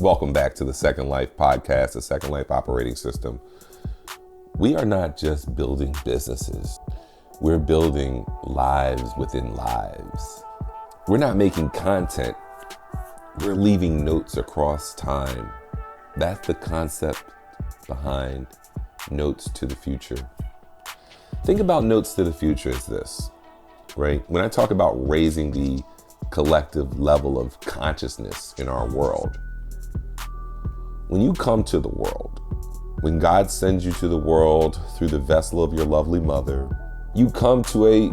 Welcome back to the Second Life podcast, the Second Life operating system. We are not just building businesses. We're building lives within lives. We're not making content. We're leaving notes across time. That's the concept behind Notes to the Future. Think about Notes to the Future as this, right? When I talk about raising the collective level of consciousness in our world, when you come to the world, when God sends you to the world through the vessel of your lovely mother, you come to a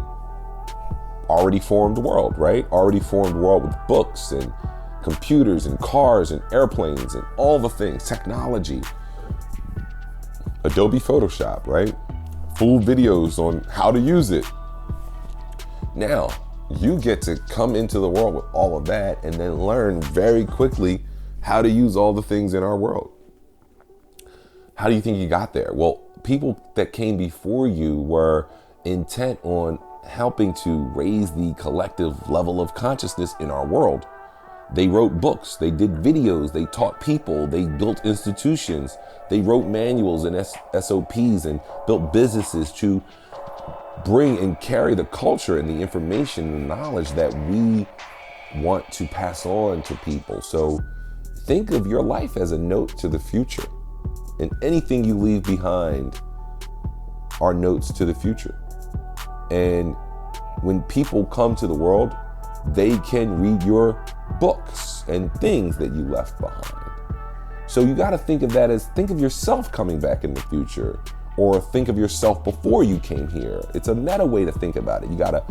already formed world, right? Already formed world with books and computers and cars and airplanes and all the things, technology, Adobe Photoshop, right? Full videos on how to use it. Now, you get to come into the world with all of that and then learn very quickly how to use all the things in our world. How do you think you got there? Well, people that came before you were intent on helping to raise the collective level of consciousness in our world. They wrote books, they did videos, they taught people, they built institutions, they wrote manuals and SOPs and built businesses to bring and carry the culture and the information and knowledge that we want to pass on to people. So think of your life as a note to the future, and anything you leave behind are notes to the future. And when people come to the world, they can read your books and things that you left behind. So you got to think of that as, think of yourself coming back in the future, or think of yourself before you came here. It's a meta way to think about it. You got to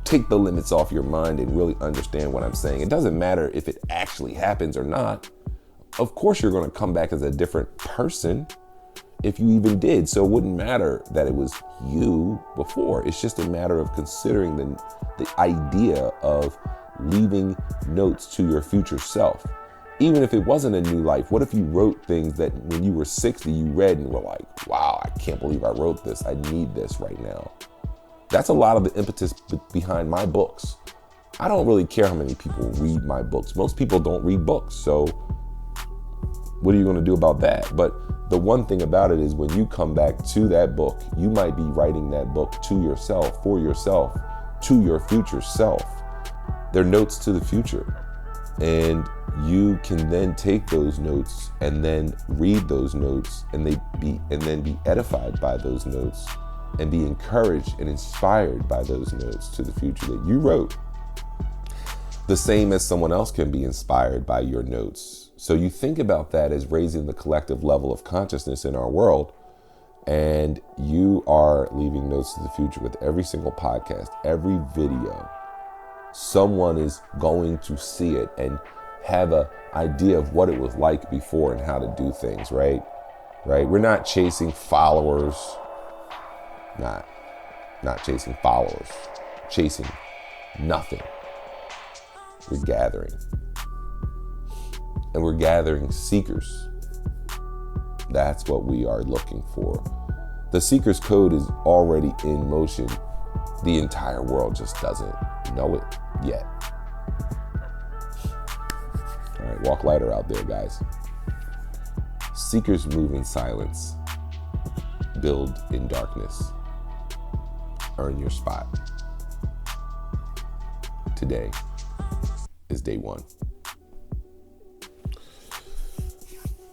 take the limits off your mind and really understand what I'm saying. It doesn't matter if it actually happens or not. Of course, you're going to come back as a different person if you even did. So it wouldn't matter that it was you before. It's just a matter of considering the idea of leaving notes to your future self. Even if it wasn't a new life, what if you wrote things that when you were 60, you read and were like, wow, I can't believe I wrote this. I need this right now. That's a lot of the impetus behind my books. I don't really care how many people read my books. Most people don't read books. So what are you going to do about that? But the one thing about it is when you come back to that book, you might be writing that book to yourself, for yourself, to your future self. They're notes to the future. And you can then take those notes and then read those notes and then be edified by those notes and be encouraged and inspired by those notes to the future that you wrote. The same as someone else can be inspired by your notes. So you think about that as raising the collective level of consciousness in our world, and you are leaving notes to the future with every single podcast, every video. Someone is going to see it and have an idea of what it was like before and how to do things, right? We're not chasing followers. Not chasing followers, chasing nothing. We're gathering. And we're gathering seekers. That's what we are looking for. The seeker's code is already in motion. The entire world just doesn't know it yet. All right, walk lighter out there, guys. Seekers move in silence. Build in darkness. Earn your spot. Today is day one.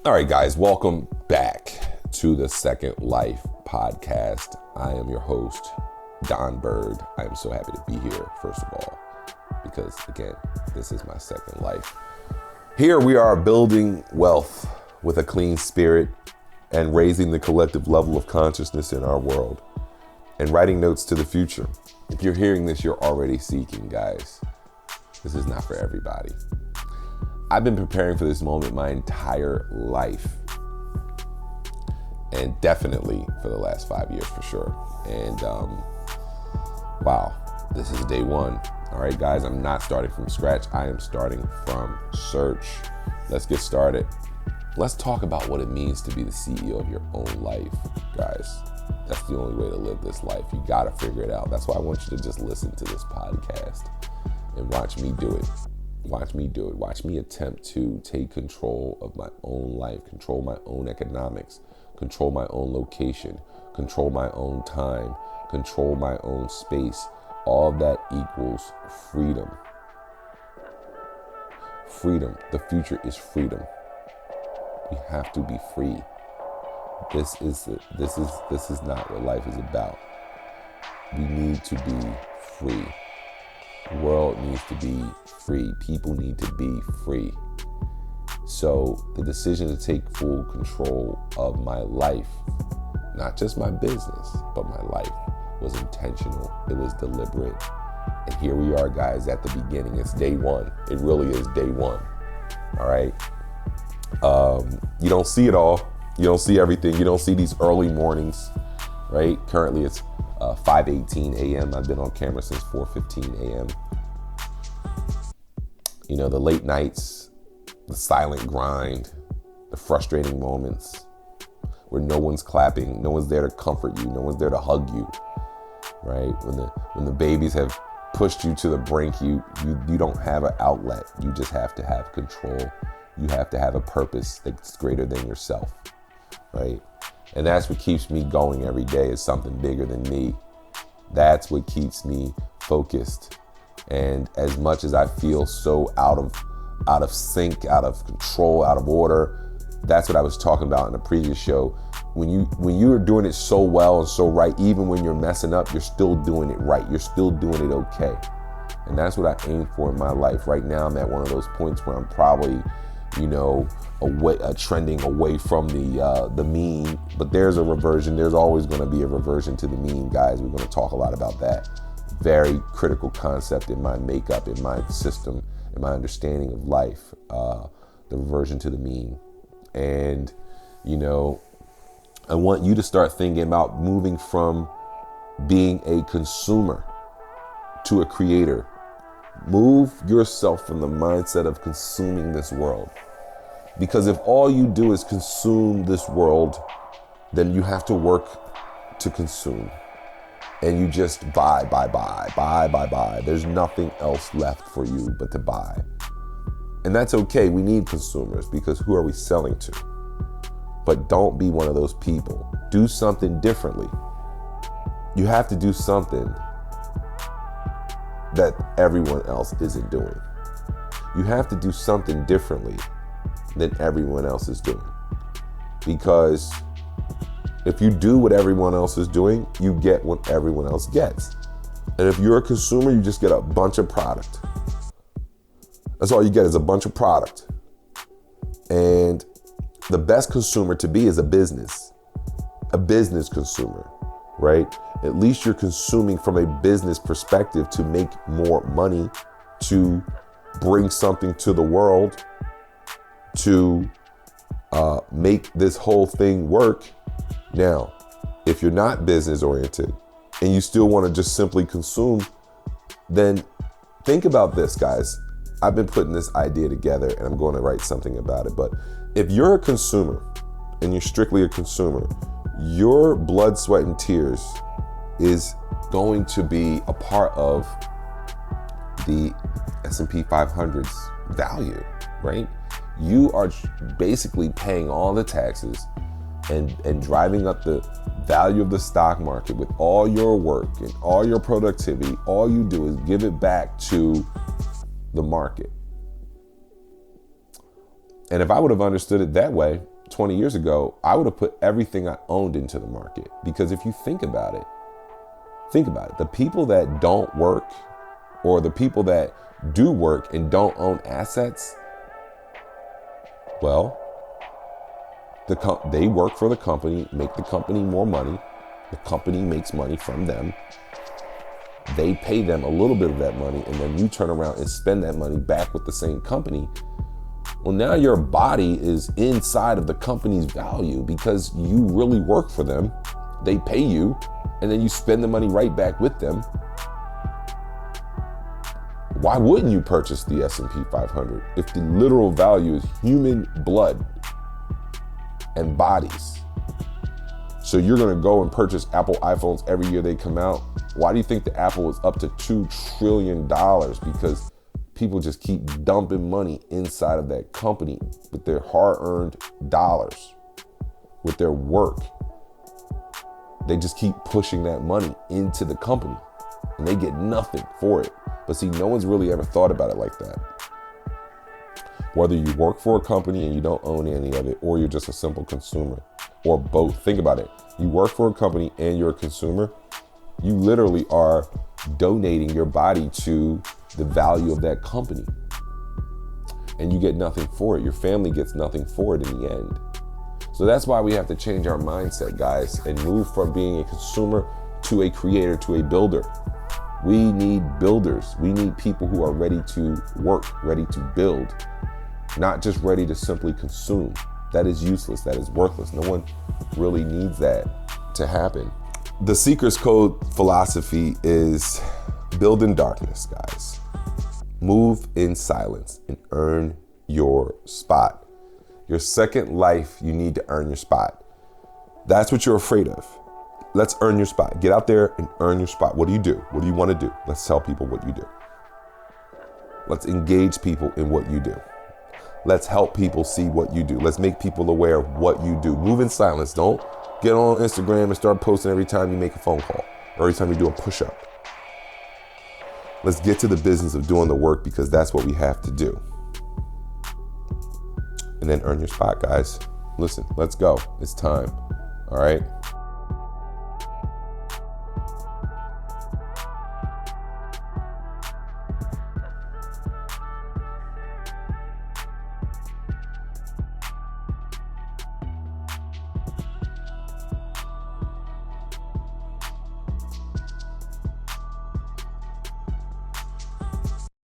All right, guys, welcome back to the Second Life podcast. I am your host, Don Bird. I am so happy to be here, first of all, because again, this is my second life. Here we are building wealth with a clean spirit and raising the collective level of consciousness in our world and writing notes to the future. If you're hearing this, you're already seeking, guys. This is not for everybody. I've been preparing for this moment my entire life, and definitely for the last 5 years for sure. And wow, this is day one. All right, guys, I'm not starting from scratch. I am starting from search. Let's get started. Let's talk about what it means to be the CEO of your own life, guys. That's the only way to live this life. You gotta figure it out. That's why I want you to just listen to this podcast and watch me do it. Watch me do it. Watch me attempt to take control of my own life, control my own economics, control my own location, control my own time, control my own space. All that equals freedom. Freedom. The future is freedom. We have to be free. This is not what life is about. We need to be free. The world needs to be free. People need to be free. So the decision to take full control of my life, not just my business, but my life, was intentional. It was deliberate. And here we are, guys, at the beginning. It's day one. It really is day one. All right. You don't see it all. You don't see everything. You don't see these early mornings, right? Currently it's 5:18 a.m. I've been on camera since 4:15 a.m. You know, the late nights, the silent grind, the frustrating moments where no one's clapping, no one's there to comfort you, no one's there to hug you, right? When the babies have pushed you to the brink, you don't have an outlet. You just have to have control. You have to have a purpose that's greater than yourself, right? And that's what keeps me going every day, is something bigger than me. That's what keeps me focused. And as much as I feel so out of sync, out of control, out of order, that's what I was talking about in the previous show. When you are doing it so well and so right, even when you're messing up, you're still doing it right. You're still doing it okay. And that's what I aim for in my life. Right now, I'm at one of those points where I'm probably, trending away from the mean, but there's a reversion. There's always going to be a reversion to the mean, guys. We're going to talk a lot about that. Very critical concept in my makeup, in my system, in my understanding of life, the reversion to the mean. And, I want you to start thinking about moving from being a consumer to a creator. Move yourself from the mindset of consuming this world. Because if all you do is consume this world, then you have to work to consume. And you just buy. There's nothing else left for you but to buy. And that's okay. We need consumers, because who are we selling to? But don't be one of those people. Do something differently. You have to do something that everyone else isn't doing. You have to do something differently than everyone else is doing. Because if you do what everyone else is doing, you get what everyone else gets. And if you're a consumer, you just get a bunch of product. That's all you get, is a bunch of product. And the best consumer to be is a business consumer, right? At least you're consuming from a business perspective to make more money, to bring something to the world, to make this whole thing work. Now, if you're not business oriented and you still want to just simply consume, then think about this, guys. I've been putting this idea together and I'm going to write something about it. But if you're a consumer and you're strictly a consumer, your blood, sweat, and tears is going to be a part of the S&P 500's value, right? You are basically paying all the taxes and driving up the value of the stock market with all your work and all your productivity. All you do is give it back to the market. And if I would have understood it that way 20 years ago, I would have put everything I owned into the market. Because if you think about it, the people that don't work, or the people that do work and don't own assets, well, they work for the company, make the company more money. The company makes money from them. They pay them a little bit of that money, and then you turn around and spend that money back with the same company. Well, now your body is inside of the company's value because you really work for them. They pay you, and then you spend the money right back with them. Why wouldn't you purchase the S&P 500 if the literal value is human blood and bodies? So you're going to go and purchase Apple iPhones every year they come out. Why do you think the Apple is up to $2 trillion? Because People just keep dumping money inside of that company with their hard-earned dollars, with their work. They just keep pushing that money into the company and they get nothing for it. But see, no one's really ever thought about it like that. Whether you work for a company and you don't own any of it, or you're just a simple consumer, or both. Think about it. You work for a company and you're a consumer. You literally are donating your body to the value of that company. And you get nothing for it. Your family gets nothing for it in the end. So that's why we have to change our mindset, guys, and move from being a consumer to a creator, to a builder. We need builders. We need people who are ready to work, ready to build, not just ready to simply consume. That is useless. That is worthless. No one really needs that to happen. The Seeker's Code philosophy is build in darkness, guys. Move in silence and earn your spot. Your second life, you need to earn your spot. That's what you're afraid of. Let's earn your spot. Get out there and earn your spot. What do you do? What do you want to do? Let's tell people what you do. Let's engage people in what you do. Let's help people see what you do. Let's make people aware of what you do. Move in silence. Don't get on Instagram and start posting every time you make a phone call or every time you do a push-up. Let's get to the business of doing the work, because that's what we have to do. And then earn your spot, guys. Listen, let's go. It's time. All right.